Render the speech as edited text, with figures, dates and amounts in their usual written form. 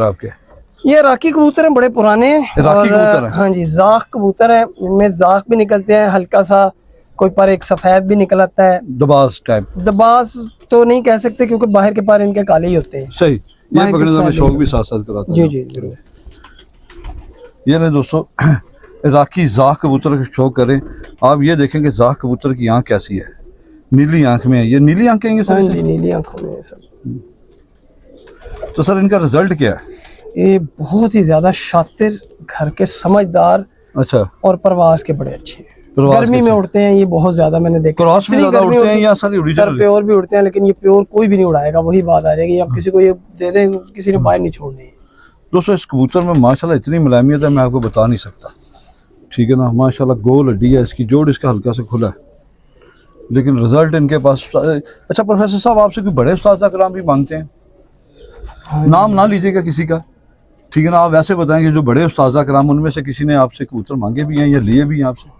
आपके ये राकी कबूतर हैं, बड़े पुराने हैं। राकी कबूतर हैं? हाँ जी, जाख कबूतर है। इनमें जाख भी निकलते हैं, हल्का सा कोई पर एक सफेद भी निकल आता है। दबास टाइप? दबास तो नहीं कह सकते क्योंकि बाहर के पर इनके काले ही होते हैं। सही, ये बाहर पकड़ने के का मैं सफेद शौक भी साथ साथ कराता जी हूँ। जी जरूर। ये नहीं दोस्तों, राकी जाख कबूतर का शौक करें आप, ये देखें कि जाख कबूतर की आंख कैसी है, नीली आंख में है। ये नीली आंखें हैं ये हाँ सर? जी, नीली आंखों में सब। तो सर इनका रिजल्ट क्या है? ये बहुत ही ज्यादा शातिर, घर के समझदार अच्छा, और परवाज के बड़े अच्छे हैं। परवाज़ गर्मी के में अच्छे। उड़ते हैं ये बहुत ज्यादा, मैंने देखा। क्रॉस में इतनी ज्यादा गर्मी उड़ते हैं होती- या सारी सर ओरिजिनल? प्योर भी उड़ते हैं, लेकिन ये प्योर कोई भी नहीं उड़ाएगा, वही बात आ जाएगी। अब किसी को ये दे दें, किसी ने बाहर नहीं छोड़नी है। दोस्तों इस कबूतर में माशाल्लाह इतनी मुलायमियत है, मैं आपको बता नहीं सकता। ठीक है ना, माशाल्लाह गोल हड्डी है इसकी, जोड़ इसका हल्का से खुला है, लेकिन रिजल्ट इनके पास। अच्छा प्रोफेसर साहब, आपसे कोई बड़े उस्ताद कराम भी मांगते हैं? हाँ नाम ना लीजिएगा किसी का, ठीक है ना, आप वैसे बताएं कि जो बड़े उस्ताद कराम उनमें से किसी ने आपसे कबूतर मांगे भी हैं या लिए भी हैं आपसे?